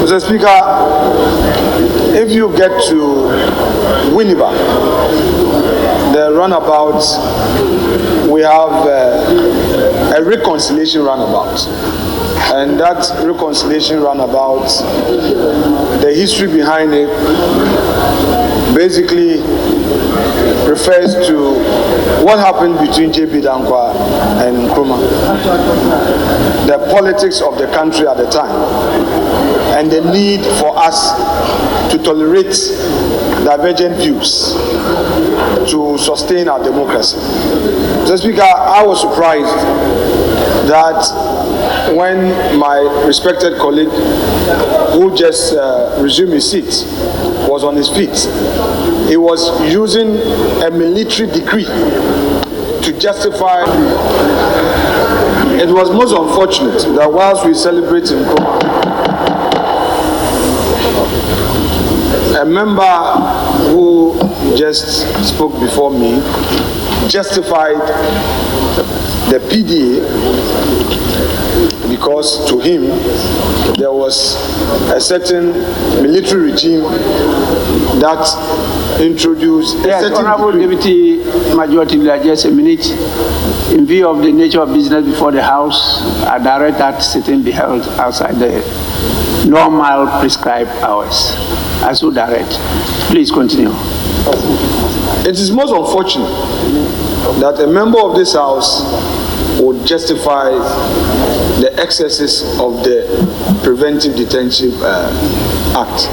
Mr. Speaker, if you get to Winneba, the runabout, we have a reconciliation runabout. And that reconciliation runabout, the history behind it basically refers to what happened between J.B. Dankwa and Nkrumah, the politics of the country at the time, and the need for us to tolerate divergent views to sustain our democracy. Mr. Speaker, I was surprised that when my respected colleague, who just resumed his seat, was on his feet, he was using a military decree to justify. It was most unfortunate that whilst we celebrate Nkrumah, a member who just spoke before me justified the PDA because to him there was a certain military regime that introduced yes, Honorable Deputy Majority Leader, just a minute. In view of the nature of business before the House, I direct that sitting be held outside the normal prescribed hours. I so direct. Please continue. It is most unfortunate that a member of this House would justify the excesses of the Preventive Detention Act.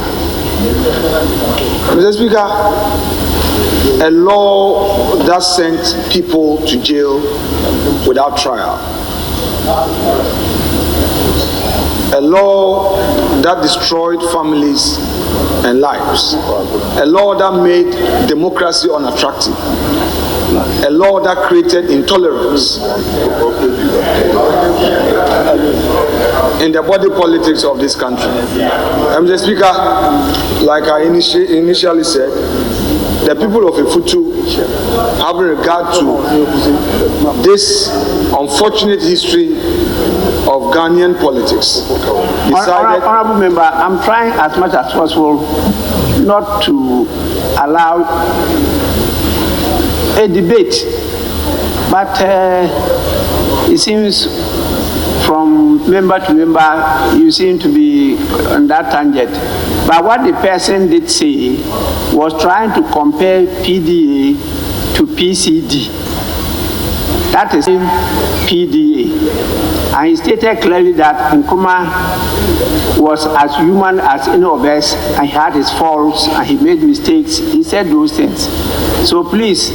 Mr. Speaker, a law that sent people to jail without trial, a law that destroyed families and lives, a law that made democracy unattractive, a law that created intolerance in the body politics of this country. Mr. Speaker, like I initially said, the people of Ifutu, having regard to this unfortunate history of Ghanaian politics, decided... Honorable Member, I'm trying as much as possible not to allow a debate, but it seems from member to member you seem to be on that tangent. But what the person did say was trying to compare PDA to PCD. That is PDA. And he stated clearly that Nkrumah was as human as any of us, and he had his faults, and he made mistakes. He said those things. So please,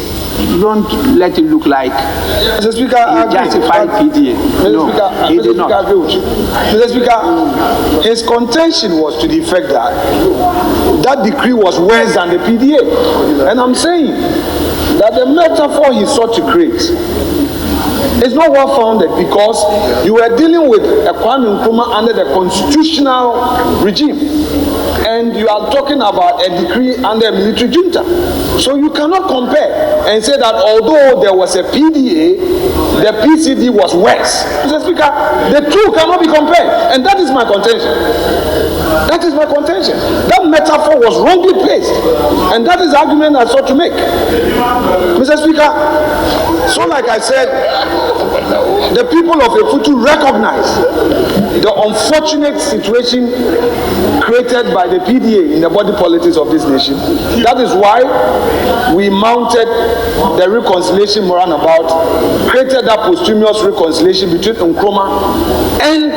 don't let it look like Mr. Speaker, he justified PDA. No, he did not. Mr. Speaker, his contention was to the effect that that decree was worse than the PDA. And I'm saying that the metaphor he sought to create is not well founded, because you were dealing with a Kwame Nkrumah under the constitutional regime, and you are talking about a decree under a military junta. So you cannot compare and say that although there was a PDA, the PCD was worse. Mr. Speaker, the two cannot be compared, and that is my contention. That is my contention. That metaphor was wrongly placed, and that is the argument I sought to make. Mr. Speaker, so like I said, the people of Ifutu recognize the unfortunate situation created by the PDA in the body politics of this nation. That is why we mounted the reconciliation roundabout, created that posthumous reconciliation between Nkrumah and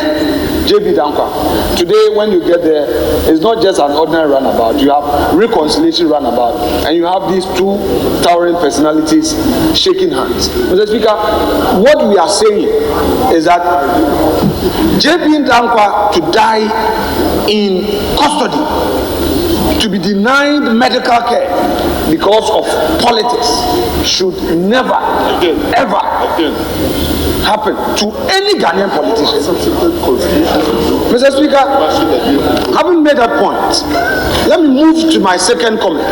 J.B. Dankwa. Today, when you get there, it's not just an ordinary runabout. You have reconciliation runabout, and you have these two towering personalities shaking hands. Mr. Speaker, what we are saying is that J.B. Dankwa to die in custody, to be denied medical care because of politics, should never, ever happen to any Ghanaian politician. Mr. Speaker, having made that point, let me move to my second comment.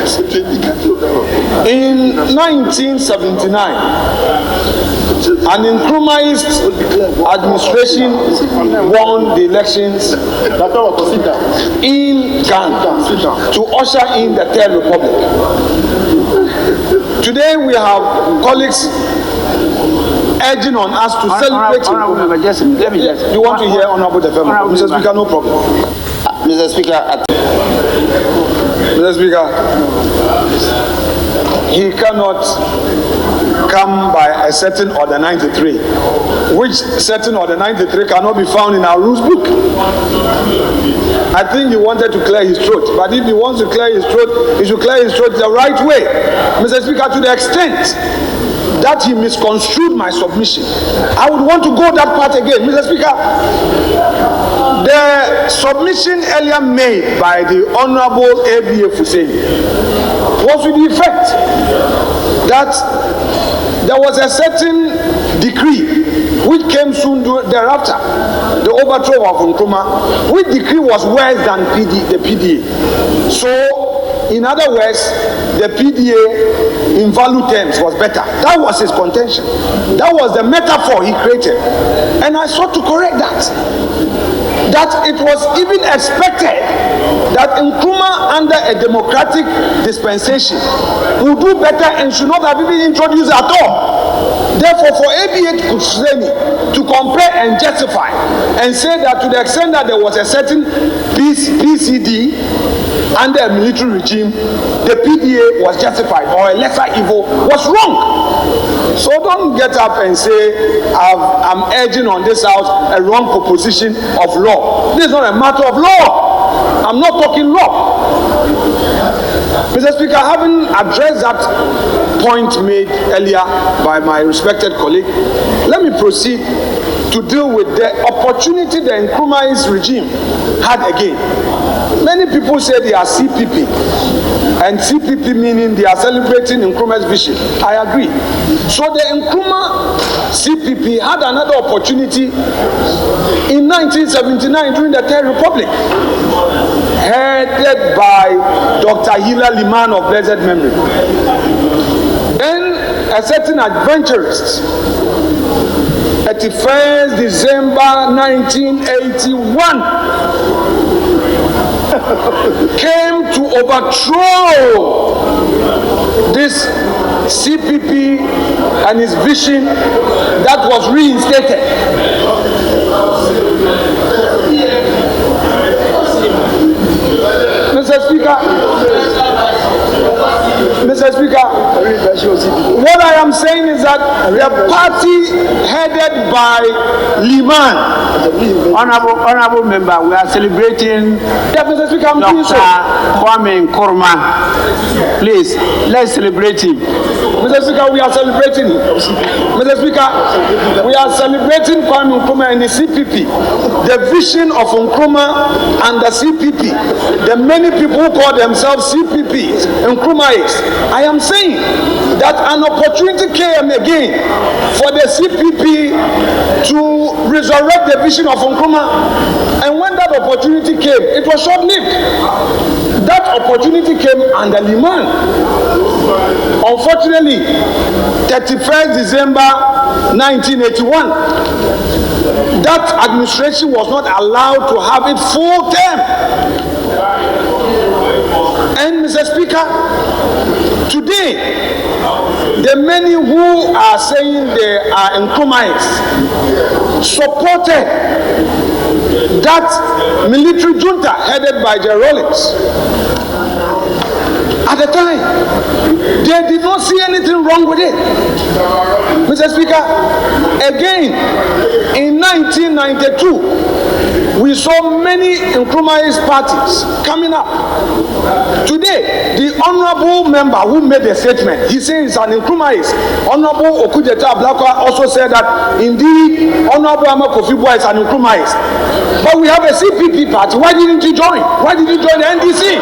In 1979, An Nkrumahist administration won the elections in Ghana to usher in the Third Republic. Today we have colleagues urging on us to celebrate. You want to hear Honorable Afenyo? Mr. Speaker, no problem. Mr. Speaker, Mr. Speaker, he cannot come by a certain order 93, which certain order 93 cannot be found in our rules book. I think he wanted to clear his throat, but if he wants to clear his throat, he should clear his throat the right way. Mr. Speaker, to the extent that he misconstrued my submission, I would want to go that part again. Mr. Speaker, the submission earlier made by the Honorable A.B.A. Fuseni was with the effect that there was a certain decree which came soon thereafter, the overthrow of Nkrumah, which decree was worse than the PDA. So, in other words, the PDA in value terms was better. That was his contention. That was the metaphor he created. And I sought to correct that. That it was even expected that Nkrumah under a democratic dispensation would do better and should not have even introduced at all. Therefore, for ABA to compare and justify and say that to the extent that there was a certain PCD under a military regime, the PDA was justified or a lesser evil was wrong. So don't get up and say I'm urging on this house a wrong proposition of law. This is not a matter of law. I'm not talking law. Mr. Speaker, having addressed that point made earlier by my respected colleague, let me proceed to deal with the opportunity the Nkrumah's regime had again. Many people say they are CPP, and CPP meaning they are celebrating Nkrumah's vision. I agree. So the Nkrumah CPP had another opportunity in 1979 during the Third Republic, headed by Dr. Hila Liman of blessed memory. Then a certain adventurist, 31st December 1981, came to overthrow this CPP and his vision that was reinstated. Mr. Speaker, what I am saying is that the party headed by Liman, Honorable member, we are celebrating Mr. Speaker, I'm doing so. Kwame Nkrumah. Please, let's celebrate him. Mr. Speaker, we are celebrating him. Mr. Speaker, we are celebrating Kwame Nkrumah and the CPP. The vision of Nkrumah and the CPP. The many people who call themselves CPPs, Nkrumahs. I am saying that an opportunity came again for the CPP to resurrect the vision of Nkrumah. And when that opportunity came, it was short-lived. That opportunity came under Liman. Unfortunately, 31st December 1981, that administration was not allowed to have its full term. And Mr. Speaker, today, the many who are saying they are Nkrumahs supported that military junta headed by J. Rawlings. At the time, they did not see anything wrong with it. Mr. Speaker, again, in 1992, we saw many Nkrumahist parties coming up. Today, the honorable member who made the statement, he says an Nkrumahist. Honorable Okudeta Ablakwa also said that indeed, Honorable Amakofibwa is an Nkrumahist. But we have a CPP party. Why didn't you join? Why did you join the NDC?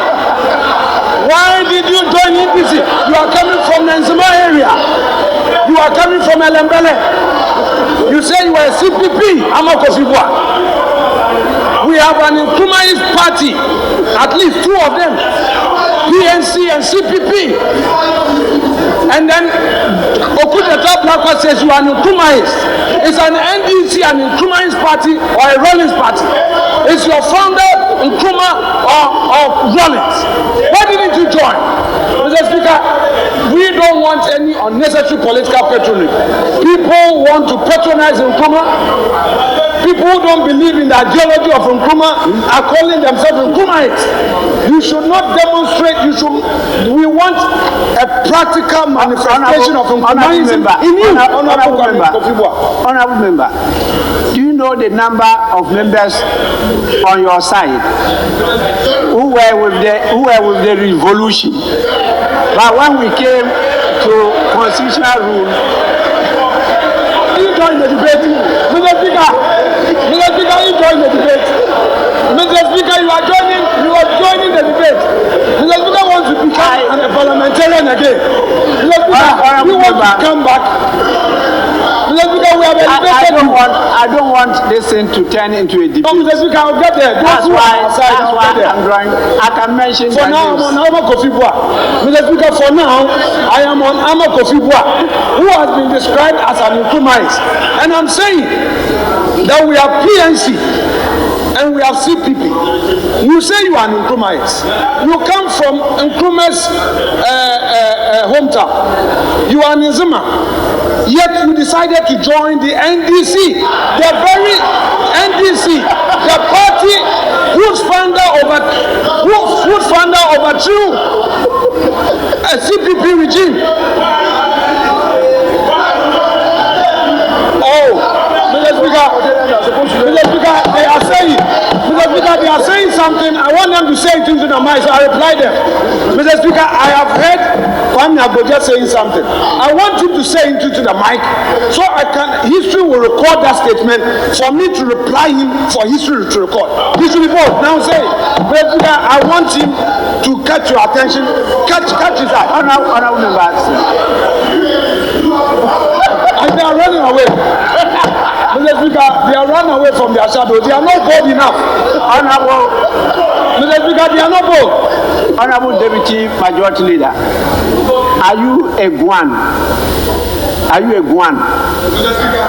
Why did you join NDC? You are coming from the Nzima area. You are coming from Elembele. You say you are a CPP, Amakofibwa. We have an Nkrumahist party, at least two of them, PNC and CPP. and then Okudeta Blackwell says you are an Nkrumahist. It's an NDC, an Nkrumahist party, or a Rollins party. Is your founder Nkrumah or Rollins? Why didn't you join? Mr. Speaker, we don't want any unnecessary political patronage. People want to patronize Nkrumah. People who don't believe in the ideology of Nkrumah are calling themselves Nkrumahs. You should not demonstrate. We want a practical manifestation of Nkrumahs in you. Honorable member, do you know the number of members on your side who were with the revolution? But when we came to constitutional rule, you joined the debate. Mr. Speaker, you joined the debate. Mr. Speaker, you are joining the debate. Mr. Speaker wants to become a parliamentarian again. Mr. Speaker, we want to come back. Mr. Speaker, we have elevated you. I don't want this thing to turn into a debate. No, Mr. Speaker, I'll get there. That's why I'm drawing. I can mention. For now, I'm on Ama Kofi Boah. Mr. Speaker, for now, I am on Ama Kofi Boah, who has been described as an Nkrumahist. And I'm saying that we have PNC and we have CPP. You say you are an Nkrumahist. You come from Nkrumah's hometown. You are an Nzima. Yet you decided to join the NDC, the very NDC, the party whose founder overthrew a CPP regime. Mr. Speaker, they are saying something. I want them to say it into the mic, so I reply them. Mr. Speaker, I have heard Kwame Nkrumah saying something. I want you to say it into the mic, so history will record that statement for me to reply him for history to record. He should be bold. Now say, Mr. Speaker, I want him to catch your attention. Catch his eye. Honorable members. And they are running away. Mr. Speaker, they are running away from their shadow. They are not bold enough. Honorable Mr. Speaker, they are not bold. Honorable Deputy Majority Leader, are you a Guan? Are you a Guan? Mr. Speaker,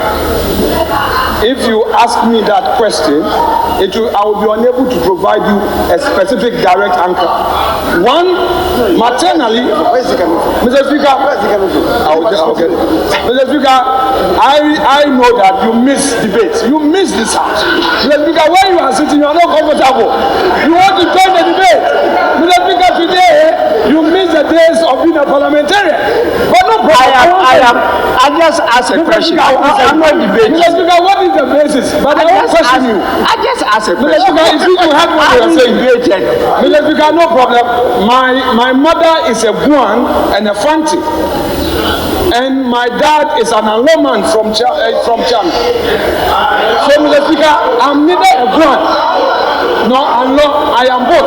if you ask me that question, I will be unable to provide you a specific direct answer. One, maternally, Mr. Speaker, Mr. Speaker, I know that you miss debates. You miss this house. Mr. Speaker, where you are sitting, you are not comfortable. You want to join the debate. Mr. Speaker, today, you miss the days of being a parliamentarian. But no problem. I just asked a question. I'm not debating. Mr. Speaker, what is the basis? But I won't question you. I just asked a question. Mr. Speaker, if you have what you are saying. Mr. Speaker, no problem. My mother is a Guan and a Fanti. And my dad is an Aloman from Cham. So, Mr. Speaker, I'm neither a Guan nor Alo. I am both.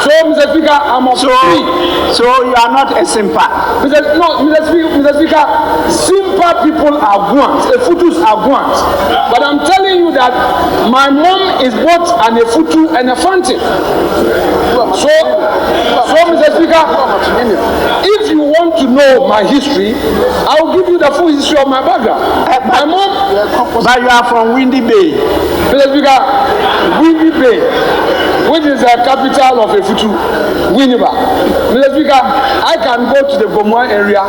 So, Mr. Speaker, I'm of free. So you are not a Simpa? Mr. Speaker, Simpa people are Guans. Efutus are Guans. But I'm telling you that my mom is both an Efutu and a Fanti. So, Mr. Speaker, if you want to know my history, I will give you the full history of my background. My mom... But you are from Windy Bay. Mr. Speaker, Windy Bay, which is the capital of Efutu, Winneba. Mr. Speaker, I can go to the Bomwa area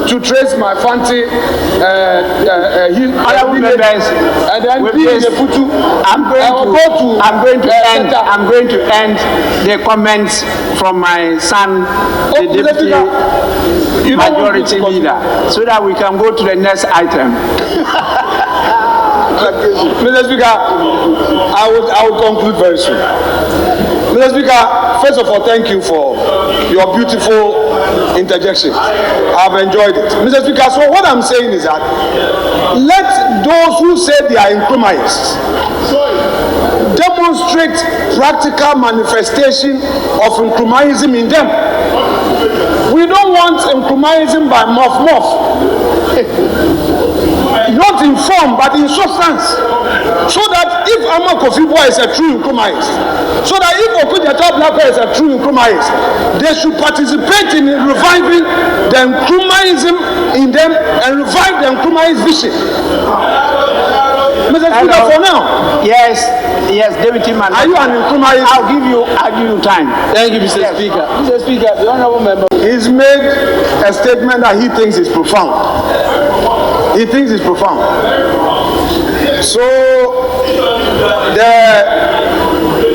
to trace my Fanti and then be in Efutu. I'm going to end the comments from my son, the deputy majority leader, so that we can go to the next item. Mr. Speaker, I will conclude very soon. Mr. Speaker, first of all, thank you for your beautiful interjection. I've enjoyed it. Mr. Speaker, so what I'm saying is that let those who say they are Nkrumahs demonstrate practical manifestation of Nkrumahsm in them. We don't want Nkrumahsm by muff. not in form but in substance. So that if Ama Kofi-Boa is a true Nkrumahist, so that if Okudzeto Ablakwa is a true Nkrumahist, they should participate in reviving the Nkrumahism in them and revive the Nkrumahist vision. Mr. Speaker, for now. Yes, Deputy Man. Are you an Nkrumahist? I'll give you time. Thank you, Mr. Speaker. Mr. Speaker, the honourable member. He's made a statement that he thinks is profound. He thinks it's profound. So,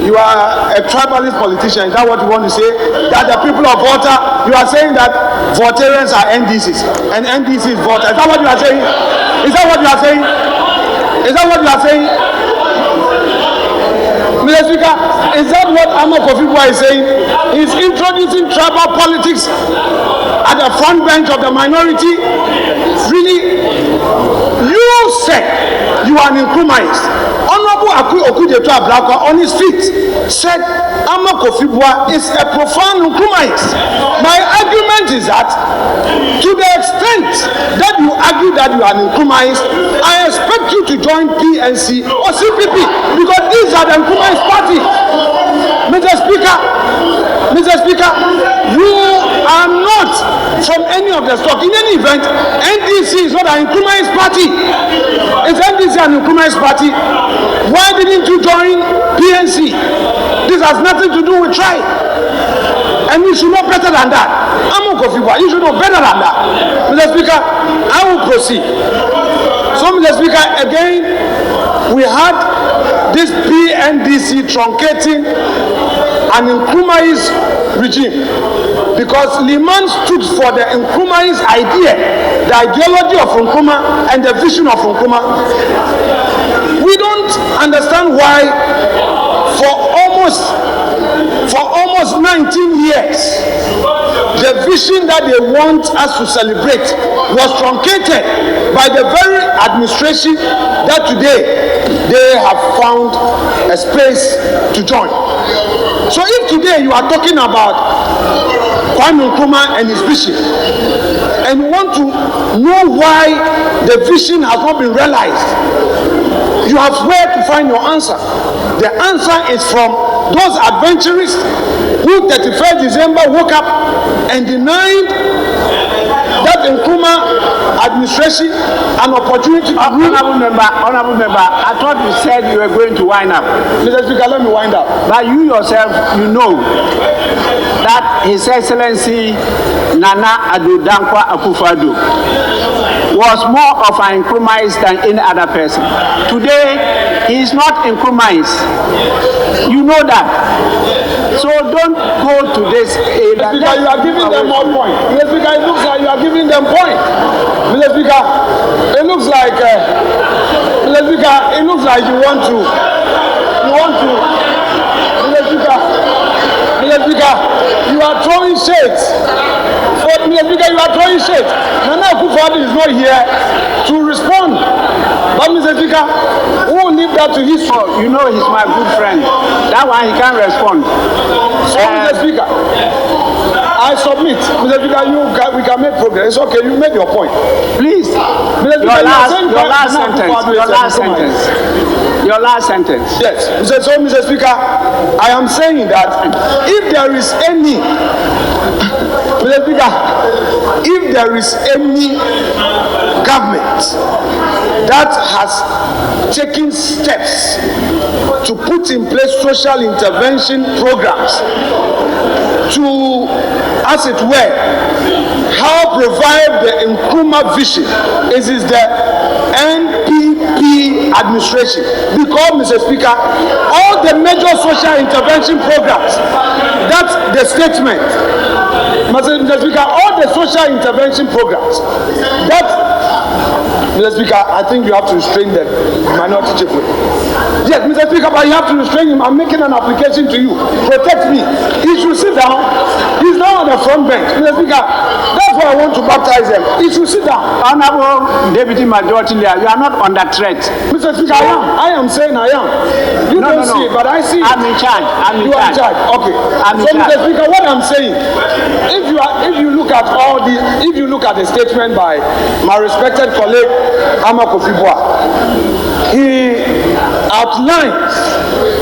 you are a tribalist politician. Is that what you want to say? That the people of Volta, you are saying that Voltarians are NDCs and NDC is Volta. Is that what you are saying? Is that what you are saying? Is that what you are saying? Mr. Speaker, is that what Ama Kofi-Boa is saying? He's introducing tribal politics at the front bench of the minority. Really? You said you are an Nkrumahist. Honorable Okudzeto Ablakwa on his feet said Ama Kofi-Boa is a profound Nkrumahist. My argument is that to the extent that you argue that you are an Nkrumahist, I expect you to join PNC or CPP because these are the Nkrumahist party. Mr. Speaker, you are not from any of the stock. In any event, NDC is not an Nkrumahist party. Is NDC an Nkrumahist party? Why didn't you join PNC? This has nothing to do with tribe. And you should know better than that. Ama Kofi-Boa, you should know better than that. Mr. Speaker, I will proceed. So, Mr. Speaker, again, we had this PNDC truncating an Nkrumahist regime because Liman stood for the Nkrumahist idea, the ideology of Nkrumah and the vision of Nkrumah. We don't understand why for almost 19 years the vision that they want us to celebrate was truncated by the very administration that today they have found a space to join. So if today you are talking about Kwame Nkrumah and his vision, and you want to know why the vision has not been realized, you have where to find your answer. The answer is from those adventurists who 31st December woke up and denied that Nkrumah administration an opportunity to Honorable member, I thought you said you were going to wind up. Mr. Speaker, let me wind up. But you yourself, you know that His Excellency Nana Addo Dankwa Akufo-Addo was more of an Nkrumahist than any other person. Today, he is not Nkrumahist. You know that. So don't go to this. Mr. Speaker, you are giving them more point. Mr. Speaker, it looks like you are giving them point. Mr. Speaker, it looks like Mr. Speaker, it looks like you want to Mr. Speaker, you are throwing shades. Mr. Speaker, you are throwing shades. Nana Akufo-Addo is not here to respond. But Mr. Speaker, who will leave that to history? Oh, you know he's my good friend. That one he can't respond. So, Mr. Speaker, I submit. Mr. Speaker, we can make progress. It's okay, you made your point. Please, Mr. Speaker, your last sentence. Your last sentence. Yes. So, Mr. Speaker, I am saying that if there is any, Mr. Speaker, if there is any government that has taken steps to put in place social intervention programs to, as it were, help revive the Nkrumah vision, it is the NPP administration. Because, Mr. Speaker, all the major social intervention programs, that's the statement. Mr. Speaker, all the social intervention programs, that, Mr. Speaker, I think you have to restrain the minority chief. Yes, Mr. Speaker, but you have to restrain him. I'm making an application to you. Protect me. He should sit down. He's now on the front bench. Mr. Speaker, that's why I want to baptize them. He should sit down. Honorable Deputy Majority Leader, you are not under threat. Mr. Speaker, I am saying I am. You don't see it, but I see it. I'm in charge. You are in charge. Okay. So, Mr. Speaker, what I'm saying, if you look at the statement by my respected colleague, Ama Kofi Boah, he outlines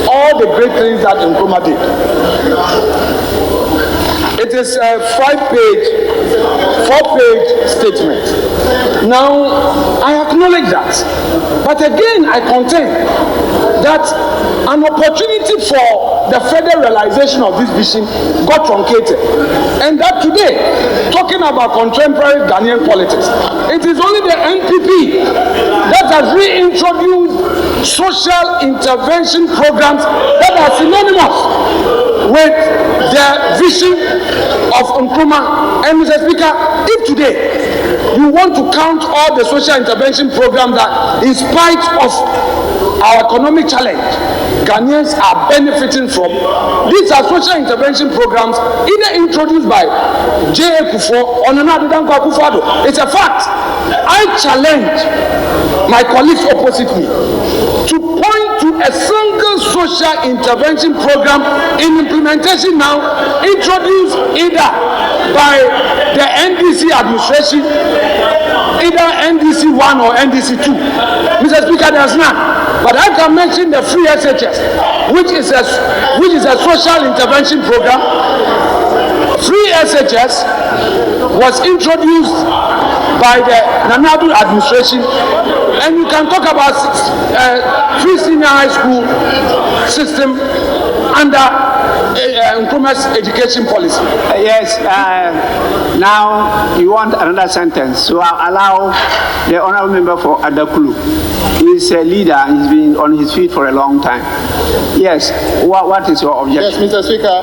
all the great things that Nkrumah did. It is a 4-page statement. Now, I acknowledge that. But again, I contend that an opportunity for the further realization of this vision got truncated. And that today, talking about contemporary Ghanaian politics, it is only the NPP that has reintroduced social intervention programs that are synonymous with the vision of Nkrumah. And Mr. Speaker, if today you want to count all the social intervention programs that, in spite of our economic challenge, Ghanaians are benefiting from, these are social intervention programs either introduced by J.A. Kufuor or Nana Addo Dankwa Akufo-Addo. It's a fact. I challenge my colleagues opposite me to point to a single social intervention program in implementation now, introduced either by the NDC administration, either NDC 1 or NDC 2. Mr. Speaker, there's none. But I can mention the free SHS, which is a social intervention program. Free SHS was introduced by the Nana Addo administration, and you can talk about free senior high school system under Nkrumah's education policy. Yes, now you want another sentence, so I'll allow the honorable member for Adakulu. He's a leader and he's been on his feet for a long time. Yes, what is your objection? Yes, Mr. Speaker,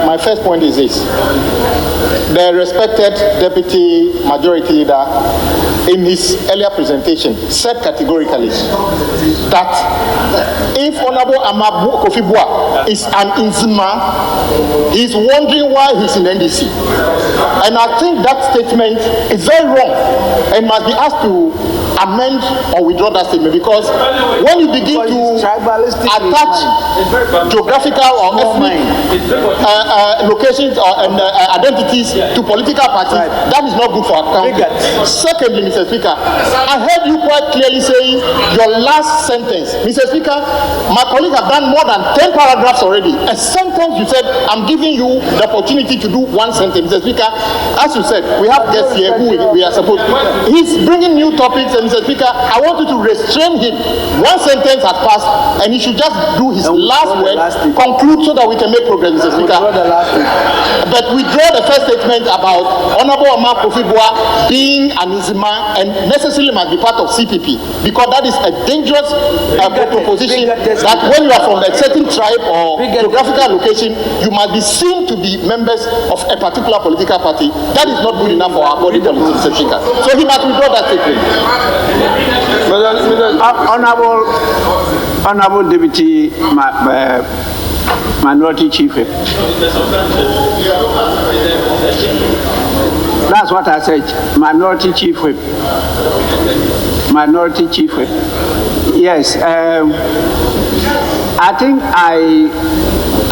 my first point is this. The respected Deputy Majority Leader, in his earlier presentation, said categorically that if Honorable Ama Kofi Boah is an Nzima, he's wondering why he's in NDC. And I think that statement is very wrong and must be asked to amend or withdraw that statement, because when you begin to attach geographical or ethnic locations and identities to political parties, that is not good for our country. Secondly, Mr. Speaker, I heard you quite clearly saying your last sentence. Mr. Speaker, my colleagues have done more than 10 paragraphs already. A sentence you said, I'm giving you the opportunity to do one sentence. Mr. Speaker, as you said, we have guests here who we are supposed to. He's bringing new topics, and Mr. Speaker, I want you to restrain him. One sentence has passed, and he should just do his last word, conclude so that we can make progress, Mr. Speaker. But withdraw the first statement about Honorable Ama Kofi Boah being an Nzima and necessarily must be part of CPP, because that is a dangerous proposition that when you are from a certain tribe or geographical location, you must be seen to be members of a particular political party. That is not good enough for our body policy, Mr. Speaker. So he must withdraw that statement. Honorable Deputy Minority Chief Whip. That's what I said. Minority Chief Whip. Minority Chief Whip. Yes. I think I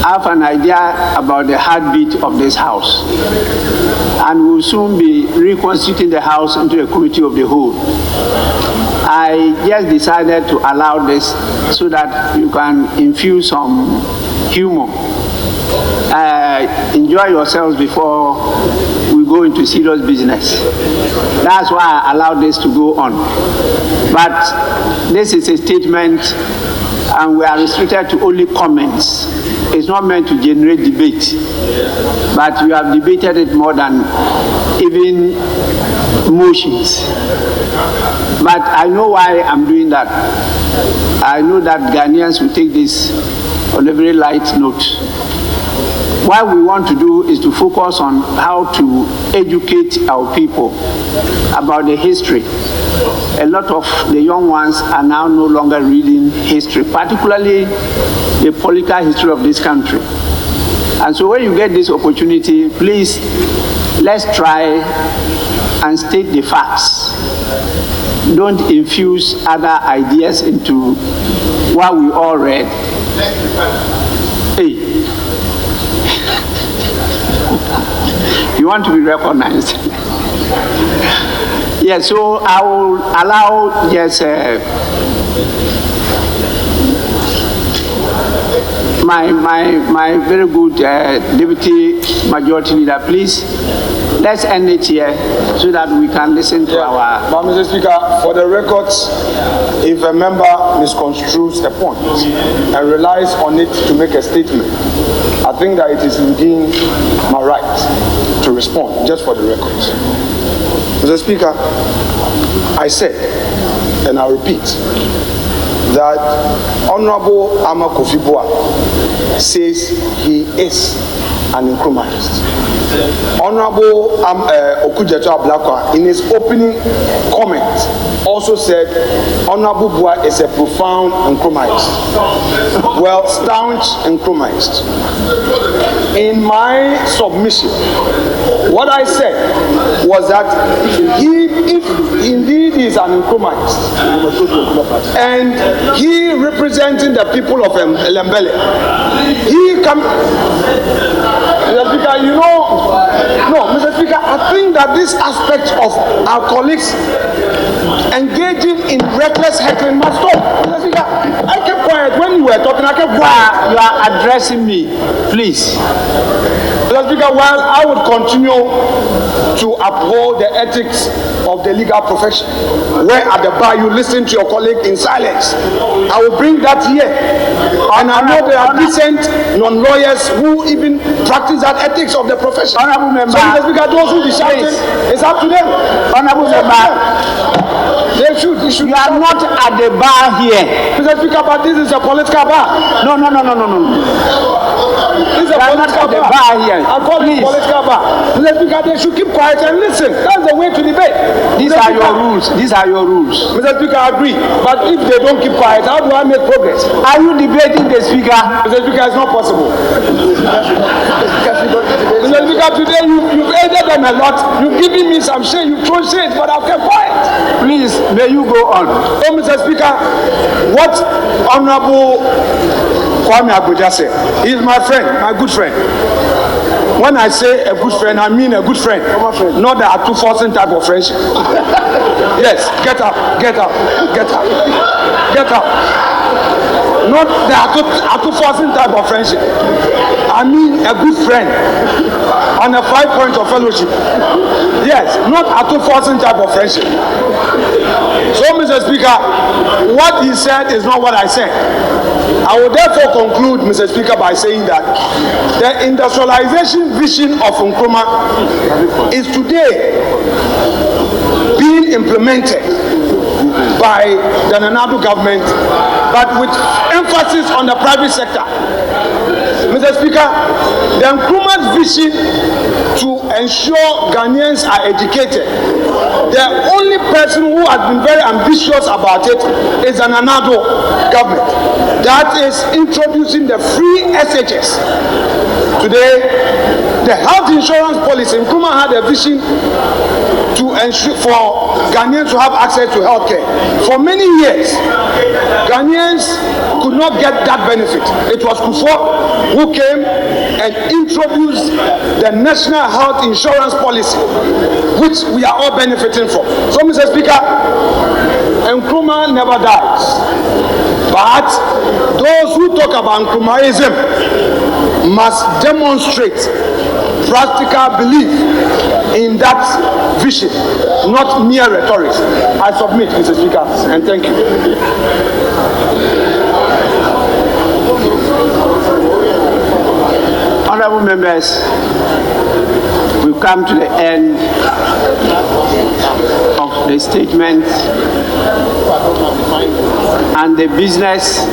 have an idea about the heartbeat of this House, and we'll soon be reconstituting the House into a committee of the whole. I just decided to allow this so that you can infuse some humor. Enjoy yourselves before we go into serious business. That's why I allowed this to go on. But this is a statement, and we are restricted to only comments. It's not meant to generate debate, but you have debated it more than even motions. But I know why I'm doing that. I know that Ghanaians will take this on a very light note. What we want to do is to focus on how to educate our people about the history. A lot of the young ones are now no longer reading history, particularly the political history of this country. And so when you get this opportunity, please, let's try and state the facts. Don't infuse other ideas into what we all read. Hey. You want to be recognized. Yes, so I will allow just my very good deputy majority leader, please. Let's end it here so that we can listen to our... But Mr. Speaker, for the records, if a member misconstrues a point and relies on it to make a statement, I think that it is within my right to respond, just for the records. Mr. Speaker, I said, and I repeat, that Honorable Ama Kofi Boa says he is an Nkrumahist. Honorable Okujeto Ablakwa, in his opening comment, also said Honorable Boa is a profound Nkrumahist. Well, staunch Nkrumahist. In my submission, what I said was that if indeed he is an Nkrumahist, and he representing the people of Lembele, he can... Mr. Speaker, you know, no, Mr. Speaker, I think that this aspect of our colleagues engaging in reckless heckling must stop. Mr. Speaker, I kept quiet when you were talking. I kept quiet. You are addressing me, please. Mr. Speaker, while I would continue to uphold the ethics of the legal profession, where at the bar you listen to your colleague in silence, I will bring that here. And I know there are decent non-lawyers who even practice that ethics of the profession. Honorable member, so Mr. Speaker, those who be shouting, it's up to them. Honorable member, they should. You are not at the bar here. Mr. Speaker, but this is a political bar. No. This is a political bar here. I call it political bar. Mr. Speaker, they should keep quiet and listen. That's the way to debate. These are your rules. These are your rules. Mr. Speaker, I agree. But if they don't keep quiet, how do I make progress? Are you debating the speaker? Mr. Speaker, it's not possible. Mr. Speaker, today you've aided them a lot. You've given me some shade. You've thrown shade, but I've kept quiet. Please, may you go on. Oh, Mr. Speaker, what Honorable Kwame Nkrumah said, he is my friend, my good friend. When I say a good friend, I mean a good friend. Not the two-forcing type of friendship. Yes, get up. Not the two-forcing type of friendship. I mean a good friend on a 5 points of fellowship. Yes, not a two-forcing type of friendship. So, Mr. Speaker, what he said is not what I said. I will therefore conclude, Mr. Speaker, by saying that the industrialization vision of Nkrumah is today being implemented by the Nanado government, but with emphasis on the private sector. Mr. Speaker, the Nkrumah's vision to ensure Ghanaians are educated, the only person who has been very ambitious about it is the Nanado government. That is introducing the free SHS. Today, the health insurance policy, Nkrumah had a vision to ensure for Ghanaians to have access to health care. For many years, Ghanaians could not get that benefit. It was Kufuor who came and introduced the National Health Insurance Policy, which we are all benefiting from. So, Mr. Speaker, Nkrumah never dies. But those who talk about Nkrumahism must demonstrate practical belief in that vision, not mere rhetoric. I submit, Mr. Speaker, and thank you. Honorable members, we've come to the end of the statement and the business